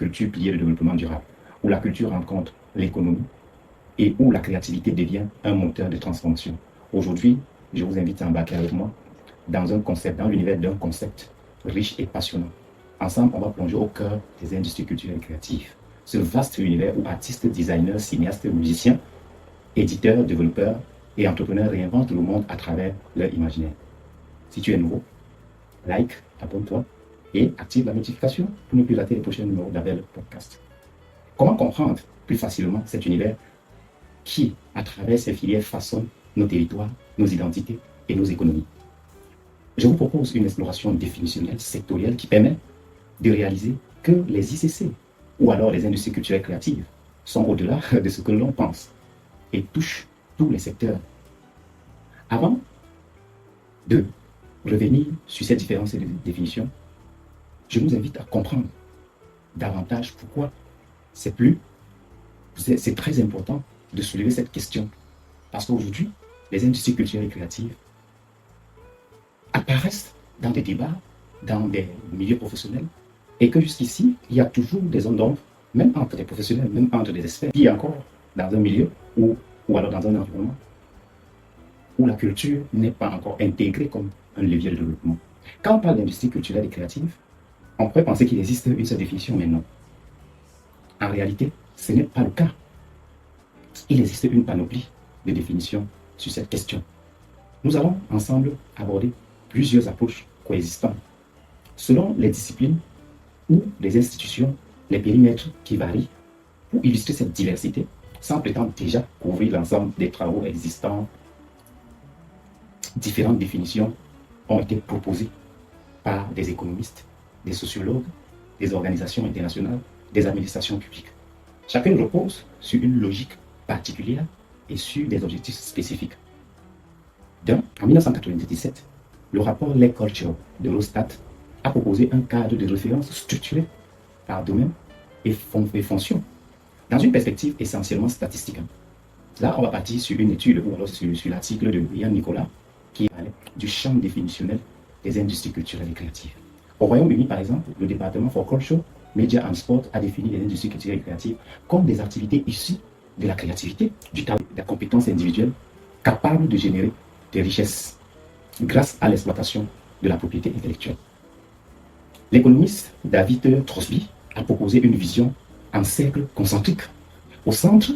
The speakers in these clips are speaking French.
culture pilier le développement durable, où la culture rencontre l'économie et où la créativité devient un moteur de transformation. Aujourd'hui, je vous invite à embarquer avec moi dans l'univers d'un concept riche et passionnant. Ensemble, on va plonger au cœur des industries culturelles et créatives. Ce vaste univers où artistes, designers, cinéastes, musiciens, éditeurs, développeurs et entrepreneurs réinventent le monde à travers leur imaginaire. Si tu es nouveau, like, abonne-toi et active la notification pour ne plus rater les prochains numéros d'Abel Podcast. Comment comprendre plus facilement cet univers qui, à travers ses filières, façonne nos territoires, nos identités et nos économies? Je vous propose une exploration définitionnelle, sectorielle, qui permet de réaliser que les ICC, ou alors les industries culturelles créatives, sont au-delà de ce que l'on pense et touchent tous les secteurs. Avant de revenir sur ces différences de définition, je vous invite à comprendre davantage pourquoi c'est très important de soulever cette question. Parce qu'aujourd'hui, les industries culturelles et créatives apparaissent dans des débats, dans des milieux professionnels, et que jusqu'ici, il y a toujours des zones d'ombre, même entre des professionnels, même entre des experts, puis encore dans un milieu ou alors dans un environnement où la culture n'est pas encore intégrée comme un levier de développement. Quand on parle d'industrie culturelle et créative, on pourrait penser qu'il existe une seule définition, mais non. En réalité, ce n'est pas le cas. Il existe une panoplie de définitions sur cette question. Nous allons ensemble aborder plusieurs approches coexistantes selon les disciplines ou les institutions, les périmètres qui varient pour illustrer cette diversité sans prétendre déjà couvrir l'ensemble des travaux existants. Différentes définitions ont été proposées par des économistes, des sociologues, des organisations internationales, des administrations publiques. Chacune repose sur une logique particulière et sur des objectifs spécifiques. En 1997, le rapport Les Culture de l'Eurostat a proposé un cadre de référence structuré par domaine et fonction, dans une perspective essentiellement statistique. Là, on va partir sur une étude, ou alors sur l'article de Yann Nicolas, qui parlait du champ définitionnel des industries culturelles et créatives. Au Royaume-Uni, par exemple, le département for Culture, Media and Sport a défini les industries culturelles et créatives comme des activités issues de la créativité, du talent, de la compétence individuelle, capables de générer des richesses grâce à l'exploitation de la propriété intellectuelle. L'économiste David Trosby a proposé une vision en cercle concentrique. Au centre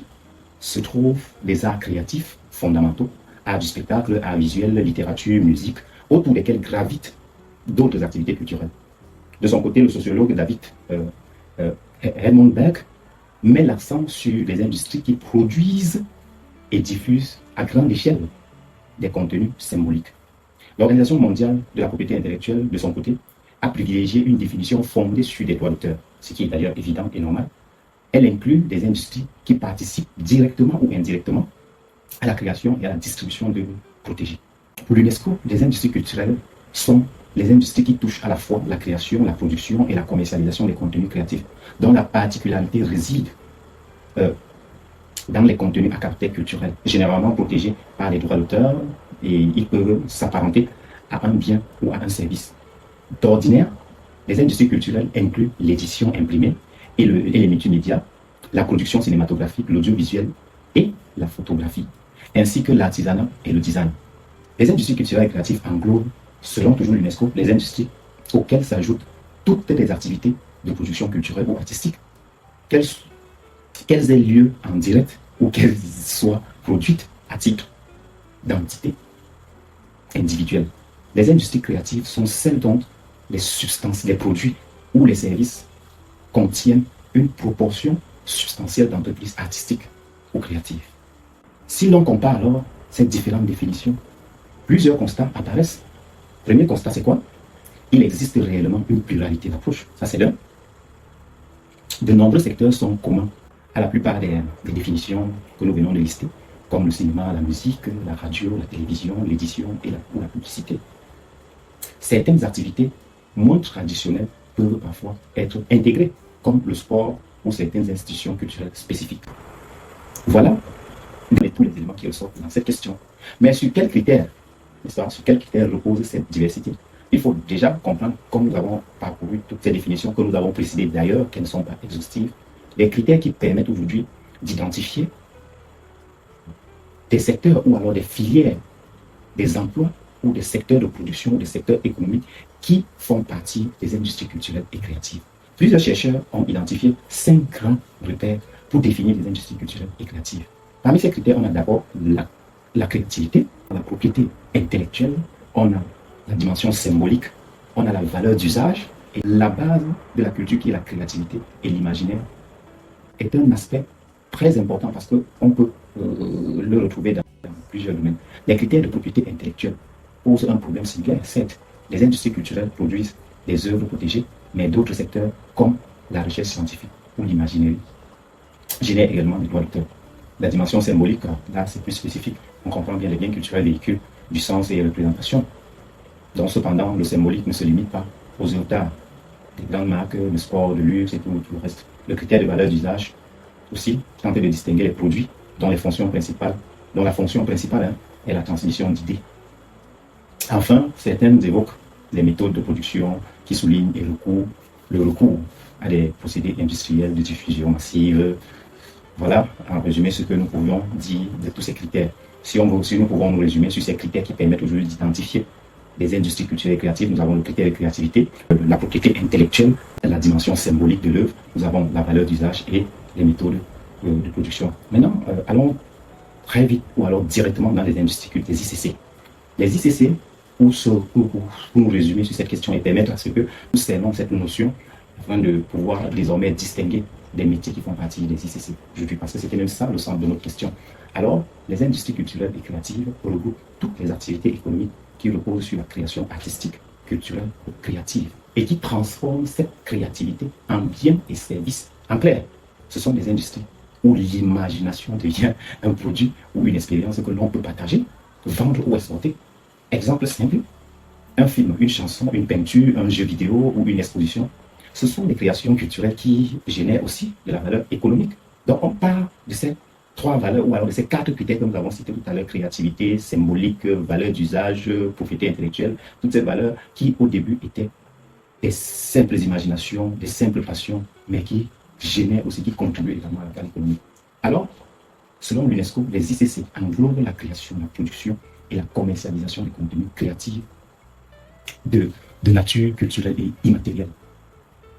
se trouvent les arts créatifs fondamentaux, arts du spectacle, arts visuels, littérature, musique, autour desquels gravitent d'autres activités culturelles. De son côté, le sociologue David Herman Berg met l'accent sur les industries qui produisent et diffusent à grande échelle des contenus symboliques. L'Organisation mondiale de la propriété intellectuelle, de son côté, a privilégié une définition fondée sur des droits d'auteur, ce qui est d'ailleurs évident et normal. Elle inclut des industries qui participent directement ou indirectement à la création et à la distribution d'œuvres protégées. Pour l'UNESCO, les industries culturelles sont les industries qui touchent à la fois la création, la production et la commercialisation des contenus créatifs, dont la particularité réside dans les contenus à caractère culturel, généralement protégés par les droits d'auteur, et ils peuvent s'apparenter à un bien ou à un service. D'ordinaire, les industries culturelles incluent l'édition imprimée et les multimédias, la production cinématographique, l'audiovisuel et la photographie, ainsi que l'artisanat et le design. Les industries culturelles et créatives englobent, selon toujours l'UNESCO, les industries auxquelles s'ajoutent toutes les activités de production culturelle ou artistique, qu'elles aient lieu en direct ou qu'elles soient produites à titre d'entité individuelle. Les industries créatives sont celles dont les substances, les produits ou les services contiennent une proportion substantielle d'entreprises artistiques ou créatives. Si l'on compare alors ces différentes définitions, plusieurs constats apparaissent. Premier constat, c'est quoi? Il existe réellement une pluralité d'approches. Ça, c'est l'un. De nombreux secteurs sont communs à la plupart des définitions que nous venons de lister, comme le cinéma, la musique, la radio, la télévision, l'édition et la publicité. Certaines activités moins traditionnelles peuvent parfois être intégrées, comme le sport ou certaines institutions culturelles spécifiques. Voilà tous les éléments qui ressortent dans cette question. Mais sur quels critères repose cette diversité? Il faut déjà comprendre, comme nous avons parcouru toutes ces définitions que nous avons précisées d'ailleurs, qu'elles ne sont pas exhaustives, les critères qui permettent aujourd'hui d'identifier des secteurs ou alors des filières, des emplois ou des secteurs de production ou des secteurs économiques qui font partie des industries culturelles et créatives. Plusieurs chercheurs ont identifié 5 grands repères pour définir les industries culturelles et créatives. Parmi ces critères, on a d'abord la créativité, la propriété intellectuelle, on a la dimension symbolique, on a la valeur d'usage et la base de la culture qui est la créativité et l'imaginaire est un aspect très important parce qu'on peut le retrouver dans plusieurs domaines. Les critères de propriété intellectuelle posent un problème similaire. Certes, les industries culturelles produisent des œuvres protégées, mais d'autres secteurs comme la recherche scientifique ou l'imaginerie génèrent également des droits d'auteur. La dimension symbolique, là c'est plus spécifique. On comprend bien les biens culturels véhiculent du sens et représentation. Donc cependant, le symbolique ne se limite pas aux œuvres d'art. Des grandes marques, le sport, le luxe et tout le reste. Le critère de valeur d'usage aussi tenter de distinguer les produits dont la fonction principale est la transmission d'idées. Enfin, certaines évoquent les méthodes de production qui soulignent le recours à des procédés industriels de diffusion massive. Voilà, en résumé, ce que nous pouvions dire de tous ces critères. Si nous pouvons nous résumer sur ces critères qui permettent aujourd'hui d'identifier les industries culturelles et créatives, nous avons le critère de créativité, la propriété intellectuelle, la dimension symbolique de l'œuvre, nous avons la valeur d'usage et les méthodes de production. Maintenant, allons très vite ou alors directement dans les industries culturelles, les ICC. Les ICC, pour nous résumer sur cette question et permettre à ce que nous cernons cette notion afin de pouvoir désormais distinguer des métiers qui font partie des ICC aujourd'hui, parce que c'était même ça le centre de notre question. Alors, les industries culturelles et créatives regroupent toutes les activités économiques qui reposent sur la création artistique, culturelle ou créative et qui transforment cette créativité en biens et services. En clair, ce sont des industries où l'imagination devient un produit ou une expérience que l'on peut partager, vendre ou exporter. Exemple simple, un film, une chanson, une peinture, un jeu vidéo ou une exposition, ce sont des créations culturelles qui génèrent aussi de la valeur économique. Donc on part de ces 3 valeurs ou alors de ces 4 critères que nous avons cités tout à l'heure, créativité, symbolique, valeur d'usage, propriété intellectuelle, toutes ces valeurs qui au début étaient des simples imaginations, des simples passions, mais qui génèrent aussi, qui contribuent également à l'économie. Alors, selon l'UNESCO, les ICC englobent la création, la production et la commercialisation des contenus créatifs de nature culturelle et immatérielle.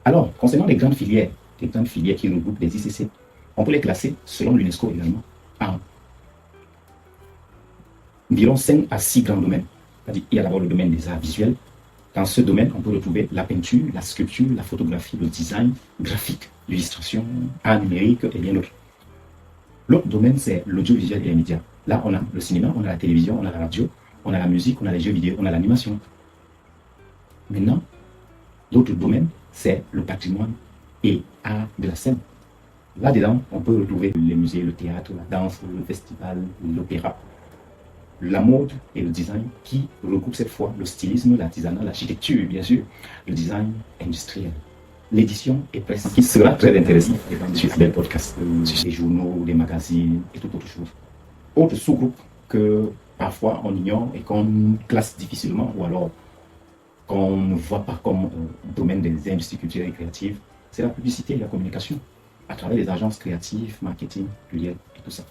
Alors, concernant les grandes filières qui regroupent les ICC, on peut les classer, selon l'UNESCO également, en environ 5 à 6 grands domaines. C'est-à-dire, il y a d'abord le domaine des arts visuels. Dans ce domaine, on peut retrouver la peinture, la sculpture, la photographie, le design graphique, l'illustration, art numérique et bien d'autres. L'autre domaine, c'est l'audiovisuel et les médias. Là, on a le cinéma, on a la télévision, on a la radio, on a la musique, on a les jeux vidéo, on a l'animation. Maintenant, l'autre domaine, c'est le patrimoine et art de la scène. Là-dedans, on peut retrouver les musées, le théâtre, la danse, le festival, l'opéra, la mode et le design qui regroupent cette fois le stylisme, l'artisanat, l'architecture, bien sûr, le design industriel. L'édition est presse qui sera très intéressante sur les podcasts, sur les journaux, les magazines et toute autre chose. Autre sous-groupe que parfois on ignore et qu'on classe difficilement ou alors qu'on ne voit pas comme domaine des industries culturelles et créatives, c'est la publicité et la communication à travers les agences créatives, marketing, pluriel et tout ça.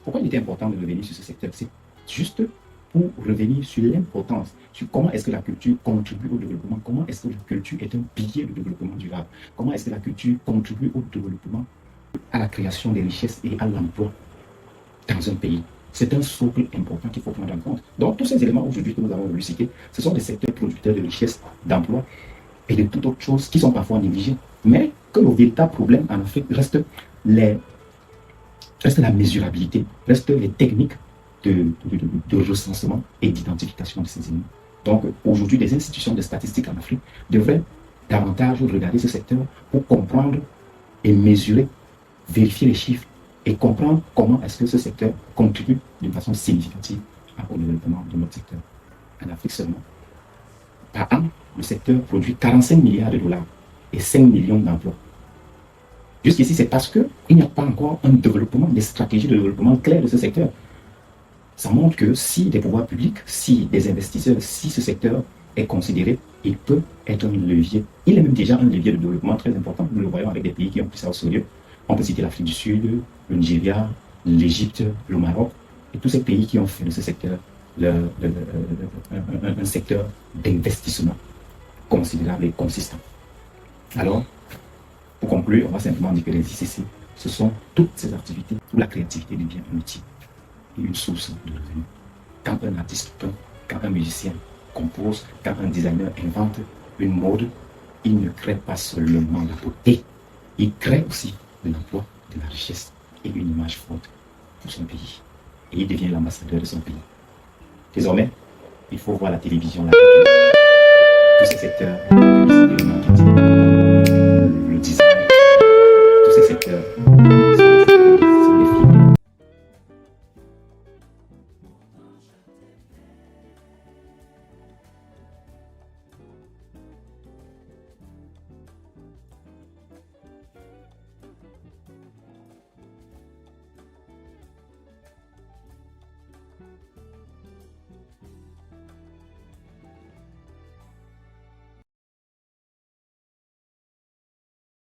Pourquoi il était important de revenir sur ce secteur? C'est juste pour revenir sur l'importance, sur comment est-ce que la culture contribue au développement, comment est-ce que la culture est un pilier du développement durable, comment est-ce que la culture contribue au développement, à la création des richesses et à l'emploi dans un pays. C'est un socle important qu'il faut prendre en compte. Donc tous ces éléments aujourd'hui que nous avons voulu citer, ce sont des secteurs producteurs de richesses, d'emplois et de toutes autres choses qui sont parfois négligées. Mais que le véritable problème en Afrique reste la mesurabilité, reste les techniques de recensement et d'identification de ces éléments. Donc aujourd'hui, les institutions de statistiques en Afrique devraient davantage regarder ce secteur pour comprendre et mesurer, vérifier les chiffres et comprendre comment est-ce que ce secteur contribue d'une façon significative au développement de notre secteur. En Afrique seulement, par an, le secteur produit 45 milliards de dollars et 5 millions d'emplois. Jusqu'ici, c'est parce qu'il n'y a pas encore un développement, des stratégies de développement claires de ce secteur. Ça montre que si des pouvoirs publics, si des investisseurs, si ce secteur est considéré, il peut être un levier, il est même déjà un levier de développement très important. Nous le voyons avec des pays qui ont pris ça au sérieux. On peut citer l'Afrique du Sud, le Nigeria, l'Égypte, le Maroc, et tous ces pays qui ont fait de ce secteur un secteur d'investissement considérable et consistant. Alors, pour conclure, on va simplement dire que les ICC, ce sont toutes ces activités où la créativité devient un outil et une source de revenus. Quand un artiste peint, quand un musicien compose, quand un designer invente une mode, il ne crée pas seulement la beauté, il crée aussi de l'emploi, de la richesse et une image forte pour son pays. Et il devient l'ambassadeur de son pays. Désormais, il faut voir la télévision, la radio, tous ces secteurs, le marketing, le design, tous ces secteurs